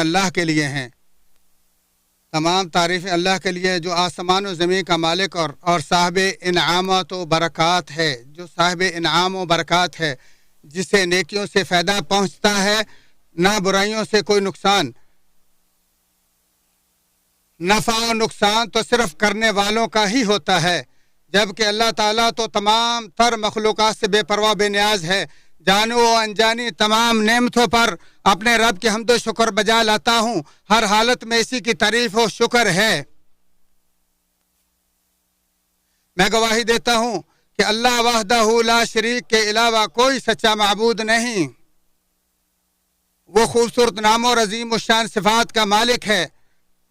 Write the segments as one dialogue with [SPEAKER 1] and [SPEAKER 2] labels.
[SPEAKER 1] اللہ کے لیے ہیں۔ تمام تعریفیں اللہ کے لیے جو آسمان و زمین کا مالک اور صاحب انعامات و برکات ہے، جو صاحب انعام و برکات ہے، جسے نیکیوں سے فائدہ پہنچتا ہے، نہ برائیوں سے کوئی نقصان۔ نفع و نقصان تو صرف کرنے والوں کا ہی ہوتا ہے، جبکہ اللہ تعالیٰ تو تمام تر مخلوقات سے بے پرواہ بے نیاز ہے۔ جانی و انجانی تمام نعمتوں پر اپنے رب کی حمد و شکر بجا لاتا ہوں، ہر حالت میں اسی کی تعریف و شکر ہے۔ میں گواہی دیتا ہوں کہ اللہ وحدہ لا شریک کے علاوہ کوئی سچا معبود نہیں، وہ خوبصورت نام و عظیم الشان صفات کا مالک ہے،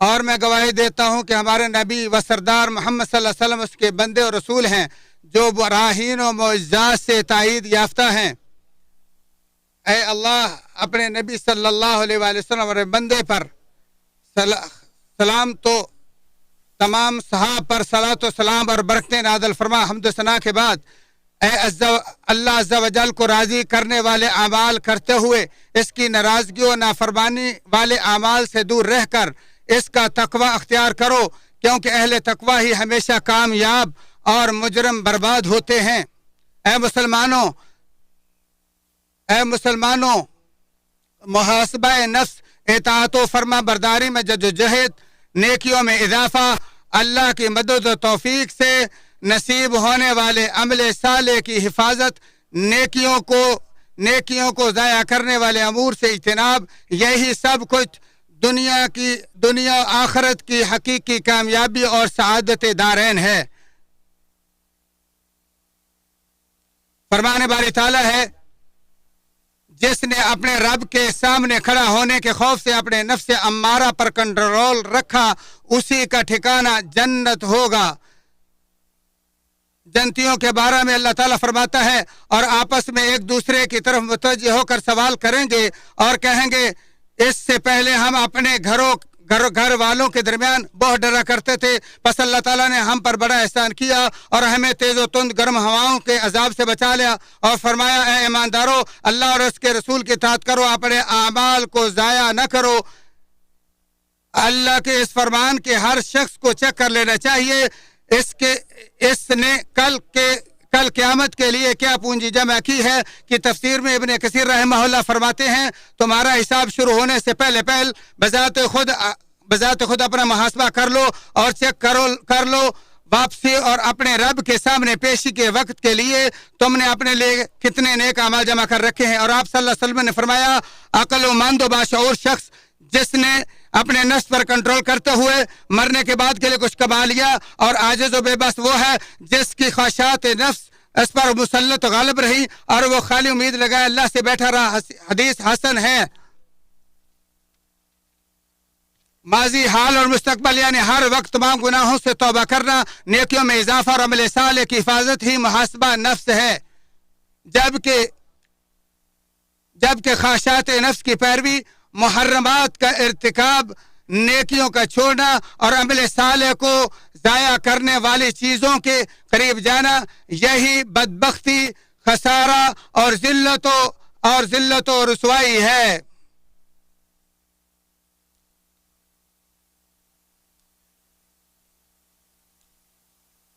[SPEAKER 1] اور میں گواہی دیتا ہوں کہ ہمارے نبی و سردار محمد صلی اللہ علیہ وسلم اس کے بندے اور رسول ہیں، جو براہین و معجزات سے تائید یافتہ ہیں۔ اے اللہ، اپنے نبی صلی اللہ علیہ وآلہ وسلم اور بندے پر سلام، تو تمام صحاب پر صلاۃ و سلام اور برکتیں نازل فرما۔ حمد و ثنا کے بعد اے اللہ عز و جل کو راضی کرنے والے اعمال کرتے ہوئے اس کی ناراضگی و نافرمانی والے اعمال سے دور رہ کر اس کا تقوی اختیار کرو، کیونکہ اہل تقوی ہی ہمیشہ کامیاب اور مجرم برباد ہوتے ہیں۔ اے مسلمانوں، محاسبہ نفس، اطاعت و فرما برداری میں جدوجہد، نیکیوں میں اضافہ، اللہ کی مدد و توفیق سے نصیب ہونے والے عمل صالح کی حفاظت، نیکیوں کو ضائع کرنے والے امور سے اجتناب، یہی سب کچھ دنیا و آخرت کی حقیقی کامیابی اور سعادت دارین ہے۔ فرمان باری تعالیٰ ہے، جس نے اپنے رب کے سامنے کھڑا ہونے کے خوف سے اپنے نفس امارہ پر کنٹرول رکھا، اسی کا ٹھکانہ جنت ہوگا۔ جنتیوں کے بارے میں اللہ تعالیٰ فرماتا ہے، اور آپس میں ایک دوسرے کی طرف متوجہ ہو کر سوال کریں گے اور کہیں گے، اس سے پہلے ہم اپنے گھر والوں کے درمیان بہت ڈرا کرتے تھے، پس اللہ تعالیٰ نے ہم پر بڑا احسان کیا اور ہمیں تیز و تند گرم ہواؤں کے عذاب سے بچا لیا، اور فرمایا، اے ایماندارو، اللہ اور اس کے رسول کی اطاعت کرو، اپنے اعمال کو ضائع نہ کرو۔ اللہ کے اس فرمان کے ہر شخص کو چیک کر لینا چاہیے، اس نے کل قیامت کے لیے کیا پونجی جمع کی ہے، کہ تفسیر میں ابن کثیر رحمہ اللہ فرماتے ہیں، تمہارا حساب شروع ہونے سے پہلے بذات خود اپنا محاسبہ کر لو اور چیک کر لو واپسی اور اپنے رب کے سامنے پیشی کے وقت کے لیے تم نے اپنے لیے کتنے نیک اعمال جمع کر رکھے ہیں۔ اور آپ صلی اللہ علیہ وسلم نے فرمایا، عقل و مند و باشعور شخص جس نے اپنے نفس پر کنٹرول کرتے ہوئے مرنے کے بعد کے لیے کچھ کما لیا، اور عاجز و بے بس وہ ہے جس کی خواہشات نفس اس پر مسلط و غالب رہی اور وہ خالی امید لگائے اللہ سے بیٹھا رہا۔ حدیث حسن ہے۔ ماضی، حال اور مستقبل، یعنی ہر وقت تمام گناہوں سے توبہ کرنا، نیکیوں میں اضافہ اور عمل صالح کی حفاظت ہی محاسبہ نفس ہے، جبکہ خواہشات نفس کی پیروی، محرمات کا ارتکاب، نیکیوں کا چھوڑنا اور عمل صالح کو ضائع کرنے والی چیزوں کے قریب جانا، یہی بدبختی، خسارہ اور ذلت و رسوائی ہے۔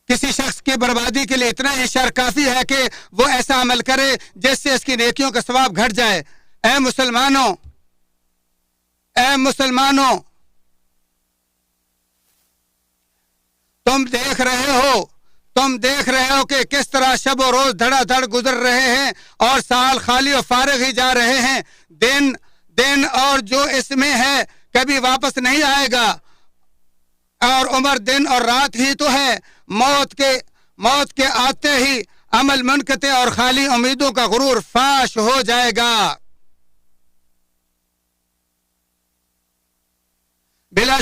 [SPEAKER 1] کسی شخص کی بربادی کے لیے اتنا ہی شر کافی ہے کہ وہ ایسا عمل کرے جس سے اس کی نیکیوں کا ثواب گھٹ جائے۔ اے مسلمانوں، تم دیکھ رہے ہو کہ کس طرح شب و روز دھڑا دھڑ گزر رہے ہیں اور سال خالی و فارغ ہی جا رہے ہیں۔ دن اور جو اس میں ہے کبھی واپس نہیں آئے گا، اور عمر دن اور رات ہی تو ہے۔ موت کے آتے ہی عمل منقطع اور خالی امیدوں کا غرور فاش ہو جائے گا۔ بلا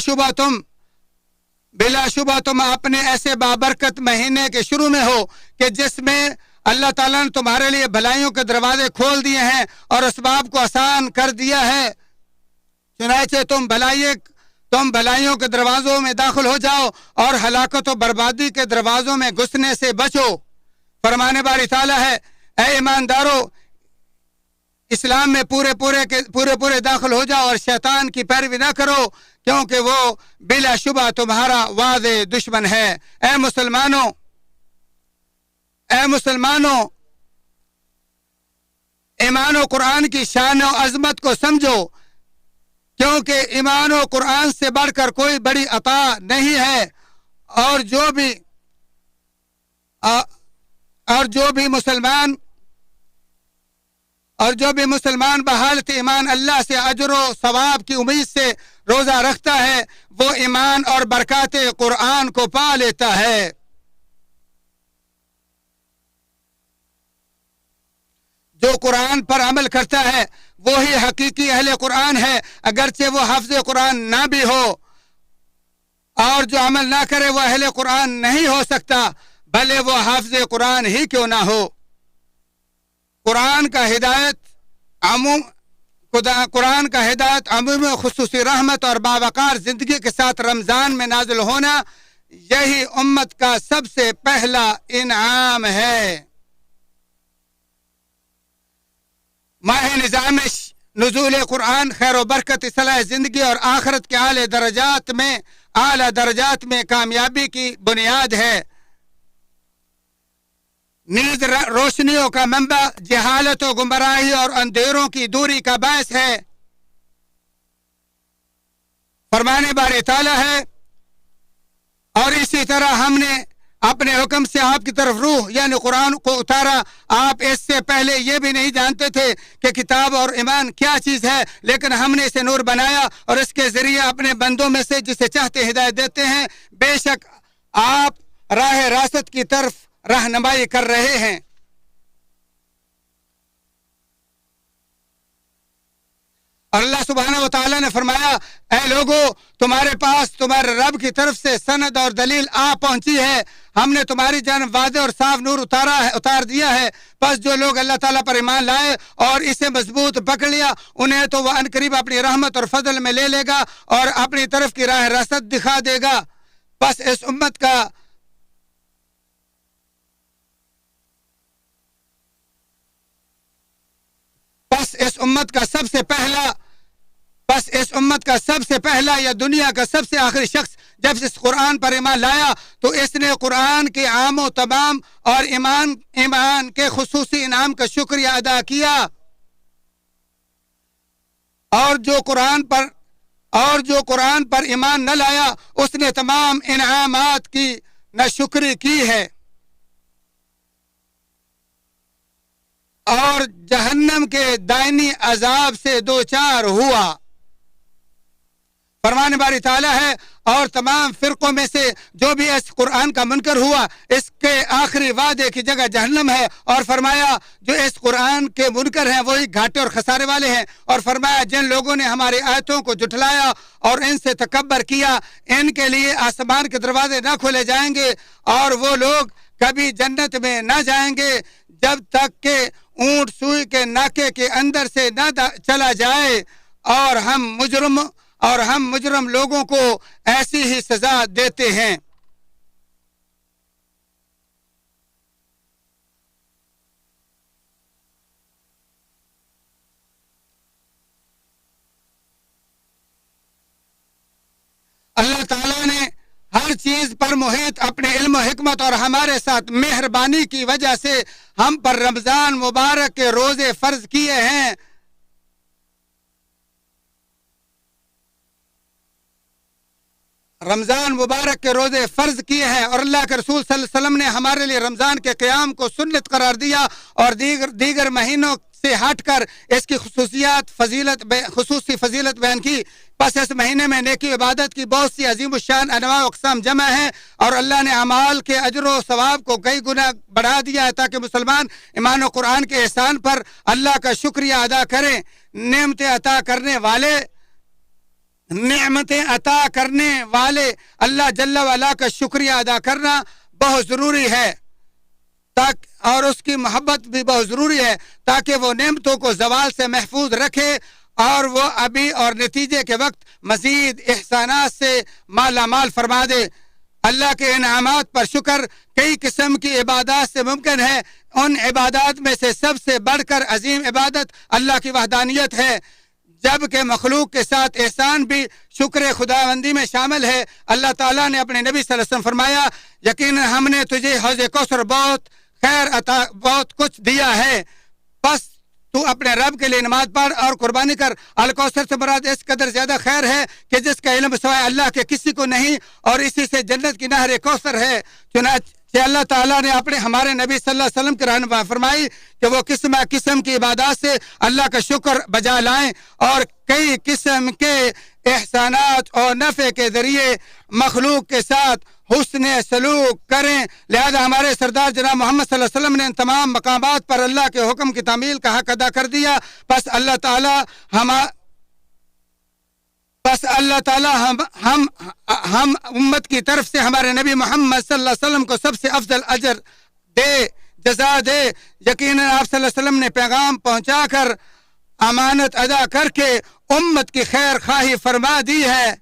[SPEAKER 1] شبہ تم اپنے ایسے بابرکت مہینے کے شروع میں ہو کہ جس میں اللہ تعالیٰ نے تمہارے لیے بھلائیوں کے دروازے کھول دیے ہیں اور اسباب کو آسان کر دیا ہے، چنانچہ تم بھلائیوں کے دروازوں میں داخل ہو جاؤ اور ہلاکت و بربادی کے دروازوں میں گھسنے سے بچو۔ فرمانے باری تعالیٰ ہے، اے ایماندارو، اسلام میں پورے داخل ہو جاؤ اور شیطان کی پیروی نہ کرو، کیونکہ وہ بلا شبہ تمہارا واضح دشمن ہے۔ اے مسلمانوں، ایمان و قرآن کی شان و عظمت کو سمجھو، کیونکہ ایمان و قرآن سے بڑھ کر کوئی بڑی عطا نہیں ہے، اور جو بھی مسلمان بحالت ایمان اللہ سے اجر و ثواب کی امید سے روزہ رکھتا ہے، وہ ایمان اور برکات قرآن کو پا لیتا ہے۔ جو قرآن پر عمل کرتا ہے وہی حقیقی اہل قرآن ہے، اگرچہ وہ حافظ قرآن نہ بھی ہو، اور جو عمل نہ کرے وہ اہل قرآن نہیں ہو سکتا، بھلے وہ حافظ قرآن ہی کیوں نہ ہو۔ قرآن کا ہدایت عموم خصوصی رحمت اور باوقار زندگی کے ساتھ رمضان میں نازل ہونا، یہی امت کا سب سے پہلا انعام ہے۔ ماہ نظام نزول قرآن خیر و برکت، اصلاح زندگی اور آخرت کے اعلی درجات میں کامیابی کی بنیاد ہے، نیز روشنیوں کا منبع، جہالت و گمراہی اور اندھیروں کی دوری کا باعث ہے۔ فرمان باری تعالیٰ ہے، اور اسی طرح ہم نے اپنے حکم سے آپ کی طرف روح یعنی قرآن کو اتارا۔ آپ اس سے پہلے یہ بھی نہیں جانتے تھے کہ کتاب اور ایمان کیا چیز ہے، لیکن ہم نے اسے نور بنایا اور اس کے ذریعے اپنے بندوں میں سے جسے چاہتے ہدایت دیتے ہیں۔ بے شک آپ راہ راست کی طرف رہنمائی کر رہے ہیں۔ اللہ سبحانہ و تعالیٰ نے فرمایا، اے لوگو، تمہارے پاس تمہارے رب کی طرف سے سند اور دلیل آ پہنچی ہے، ہم نے تمہاری جانب واضح اور صاف نور اتار دیا ہے، پس جو لوگ اللہ تعالیٰ پر ایمان لائے اور اسے مضبوط پکڑ لیا، انہیں تو وہ عنقریب اپنی رحمت اور فضل میں لے لے گا اور اپنی طرف کی راہ راست دکھا دے گا۔ بس اس امت کا سب سے پہلا یا دنیا کا سب سے آخری شخص جب اس قرآن پر ایمان لایا تو اس نے قرآن کے عام و تمام اور ایمان کے خصوصی انعام کا شکریہ ادا کیا، اور جو قرآن پر ایمان نہ لایا اس نے تمام انعامات کی ناشکری کی ہے اور جہنم کے دائمی عذاب سے دوچار ہوا۔ فرمان باری تعالیٰ ہے، اور تمام فرقوں میں سے جو بھی اس قرآن کا منکر ہوا اس کے آخری وعدے کی جگہ جہنم ہے، اور فرمایا جو اس قرآن کے منکر ہیں وہی گھاٹے اور خسارے والے ہیں، اور فرمایا جن لوگوں نے ہماری آیتوں کو جھٹلایا اور ان سے تکبر کیا ان کے لیے آسمان کے دروازے نہ کھولے جائیں گے، اور وہ لوگ کبھی جنت میں نہ جائیں گے جب تک کہ اونٹ سوئی کے ناکے کے اندر سے نہ چلا جائے، اور ہم مجرم لوگوں کو ایسی ہی سزا دیتے ہیں۔ اللہ تعالیٰ نے ہر چیز پر محیط اپنے علم و حکمت اور ہمارے ساتھ مہربانی کی وجہ سے ہم پر رمضان مبارک کے روزے فرض کیے ہیں۔ رمضان مبارک کے روزے فرض کیے ہیں، اور اللہ کے رسول صلی اللہ علیہ وسلم نے ہمارے لیے رمضان کے قیام کو سنت قرار دیا اور دیگر مہینوں سے ہٹ کر اس کی خصوصی فضیلت بیان کی۔ پس اس مہینے میں نیکی عبادت کی بہت سی عظیم الشان انواع و اقسام جمع ہیں، اور اللہ نے اعمال کے اجر و ثواب کو کئی گنا بڑھا دیا ہے تاکہ مسلمان ایمان و قرآن کے احسان پر اللہ کا شکریہ ادا کریں۔ نعمتیں عطا کرنے والے اللہ جل وعلا کا شکریہ ادا کرنا بہت ضروری ہے، اور اس کی محبت بھی بہت ضروری ہے تاکہ وہ نعمتوں کو زوال سے محفوظ رکھے اور وہ ابھی اور نتیجے کے وقت مزید احسانات سے مالا مال فرما دے۔ اللہ کے انعامات پر شکر کئی قسم کی عبادات سے ممکن ہے، ان عبادات میں سے سب سے بڑھ کر عظیم عبادت اللہ کی وحدانیت ہے، جبکہ مخلوق کے ساتھ احسان بھی شکر خداوندی میں شامل ہے۔ اللہ تعالیٰ نے اپنے نبی صلی اللہ علیہ وسلم فرمایا، یقیناً ہم نے تجھے حوض کوثر بہت خیر عطا بہت کچھ دیا ہے، بس تو اپنے رب کے لیے نماز پڑھ اور قربانی کر۔ الکوثر سے مراد اس قدر زیادہ خیر ہے کہ جس کا علم سوائے اللہ کے کسی کو نہیں، اور اسی سے جنت کی نہر کوثر ہے۔ چنانچہ اللہ تعالیٰ نے ہمارے نبی صلی اللہ علیہ وسلم کی رہنمائی فرمائی کہ وہ قسم کی عبادات سے اللہ کا شکر بجا لائیں اور کئی قسم کے احسانات اور نفع کے ذریعے مخلوق کے ساتھ حسن سلوک کریں۔ لہذا ہمارے سردار جناب محمد صلی اللہ علیہ وسلم نے ان تمام مقامات پر اللہ کے حکم کی تعمیل کا حق ادا کر دیا۔ بس اللہ تعالیٰ ہم امت کی طرف سے ہمارے نبی محمد صلی اللہ علیہ وسلم کو سب سے افضل اجر دے، جزا دے۔ یقیناً آپ صلی اللہ علیہ وسلم نے پیغام پہنچا کر امانت ادا کر کے امت کی خیر خواہی فرما دی ہے۔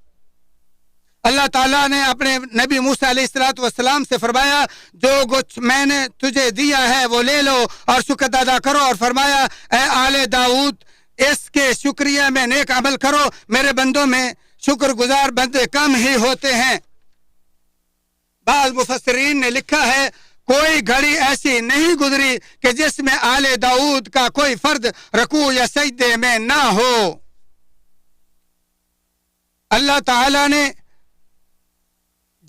[SPEAKER 1] اللہ تعالیٰ نے اپنے نبی موسیٰ علیہ السلام سے فرمایا، جو کچھ میں نے تجھے دیا ہے وہ لے لو اور شکر ادا کرو، اور فرمایا اے آل داؤد اس کے شکریہ میں نیک عمل کرو، میرے بندوں میں شکر گزار بندے کم ہی ہوتے ہیں۔ بعض مفسرین نے لکھا ہے، کوئی گھڑی ایسی نہیں گزری کہ جس میں آل داؤد کا کوئی فرد رکوع یا سجدے میں نہ ہو۔ اللہ تعالیٰ نے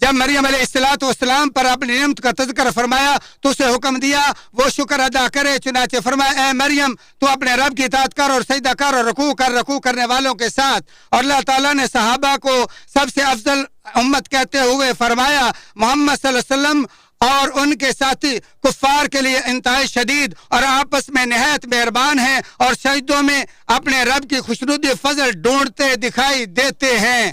[SPEAKER 1] جب مریم علیہ السلام پر اپنی نعمت کا تذکرہ فرمایا تو اسے حکم دیا وہ شکر ادا کرے، چنانچہ فرمایا اے مریم تو اپنے رب کی اطاعت کر اور سجدہ کر اور رکوع کرنے والوں کے ساتھ۔ اور اللہ تعالیٰ نے صحابہ کو سب سے افضل امت کہتے ہوئے فرمایا، محمد صلی اللہ علیہ وسلم اور ان کے ساتھی کفار کے لیے انتہائی شدید اور آپس میں نہایت مہربان ہیں اور سجدوں میں اپنے رب کی خوشنودی فضل ڈھونڈتے دکھائی دیتے ہیں۔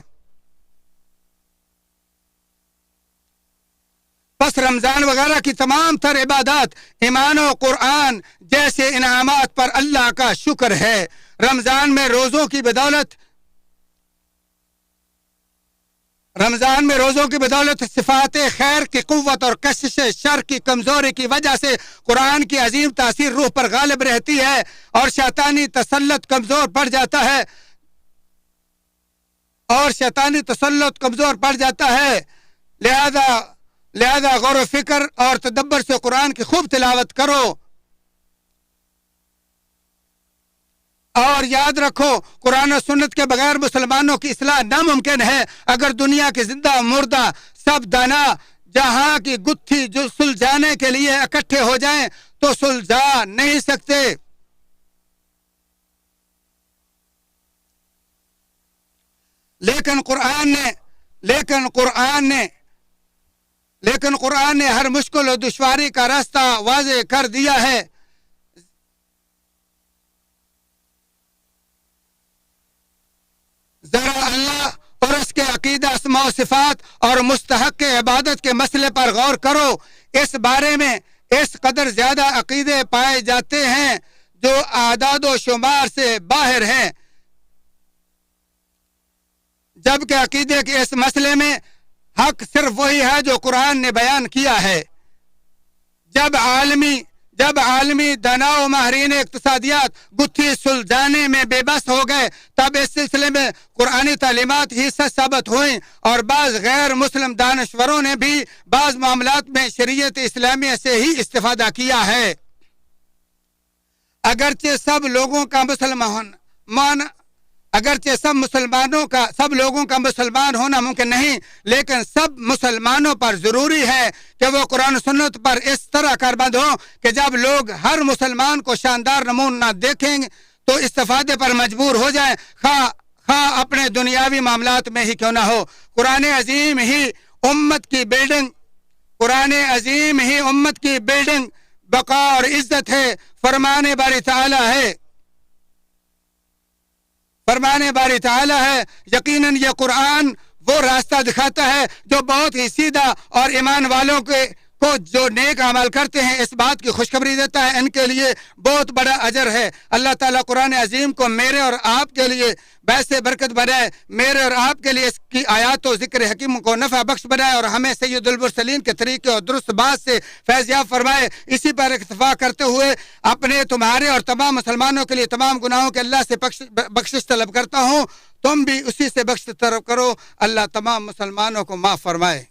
[SPEAKER 1] بس رمضان وغیرہ کی تمام تر عبادات ایمان و قرآن جیسے انعامات پر اللہ کا شکر ہے۔ رمضان میں روزوں کی بدولت صفات خیر کی قوت اور کشش شر کی کمزوری کی وجہ سے قرآن کی عظیم تاثیر روح پر غالب رہتی ہے اور شیطانی تسلط کمزور پڑ جاتا ہے۔ لہذا غور و فکر اور تدبر سے قرآن کی خوب تلاوت کرو، اور یاد رکھو قرآن و سنت کے بغیر مسلمانوں کی اصلاح ناممکن ہے۔ اگر دنیا کے زندہ مردہ سب دانا جہاں کی گتھی جو سلجھانے کے لیے اکٹھے ہو جائیں تو سلجھا نہیں سکتے۔ لیکن قرآن نے ہر مشکل و دشواری کا راستہ واضح کر دیا ہے۔ ذرا اللہ اور اس کے عقیدہ اسماء و صفات اور مستحق عبادت کے مسئلے پر غور کرو۔ اس بارے میں اس قدر زیادہ عقیدے پائے جاتے ہیں جو اعداد و شمار سے باہر ہیں، جبکہ عقیدے کے اس مسئلے میں حق صرف وہی ہے جو قرآن نے بیان کیا ہے۔ جب عالمی دانا و ماہرین اقتصادیات گتھی سلجھانے میں بے بس ہو گئے تب اس سلسلے میں قرآنی تعلیمات ہی سچ ثابت ہوئیں، اور بعض غیر مسلم دانشوروں نے بھی بعض معاملات میں شریعت اسلامیہ سے ہی استفادہ کیا ہے۔ اگرچہ سب لوگوں کا مسلمان ہونا ممکن نہیں، لیکن سب مسلمانوں پر ضروری ہے کہ وہ قرآن و سنت پر اس طرح کاربند ہوں کہ جب لوگ ہر مسلمان کو شاندار نمونہ دیکھیں تو استفادے پر مجبور ہو جائیں، خواہ اپنے دنیاوی معاملات میں ہی کیوں نہ ہو۔ قرآن عظیم ہی امت کی بلڈنگ بقا اور عزت ہے۔ فرمان باری تعالی ہے، یقیناً یہ قرآن وہ راستہ دکھاتا ہے جو بہت ہی سیدھا اور ایمان والوں کو جو نیک عمل کرتے ہیں اس بات کی خوشخبری دیتا ہے، ان کے لیے بہت بڑا اجر ہے۔ اللہ تعالیٰ قرآن عظیم کو میرے اور آپ کے لیے باعث برکت بنائے، میرے اور آپ کے لیے اس کی آیات و ذکر حکیم کو نفع بخش بنائے، اور ہمیں سید المرسلین کے طریقے اور درست بات سے فیض یاب فرمائے۔ اسی پر اکتفا کرتے ہوئے اپنے، تمہارے اور تمام مسلمانوں کے لیے تمام گناہوں کے اللہ سے بخشش طلب کرتا ہوں، تم بھی اسی سے بخشش طلب کرو۔ اللہ تمام مسلمانوں کو معاف فرمائے۔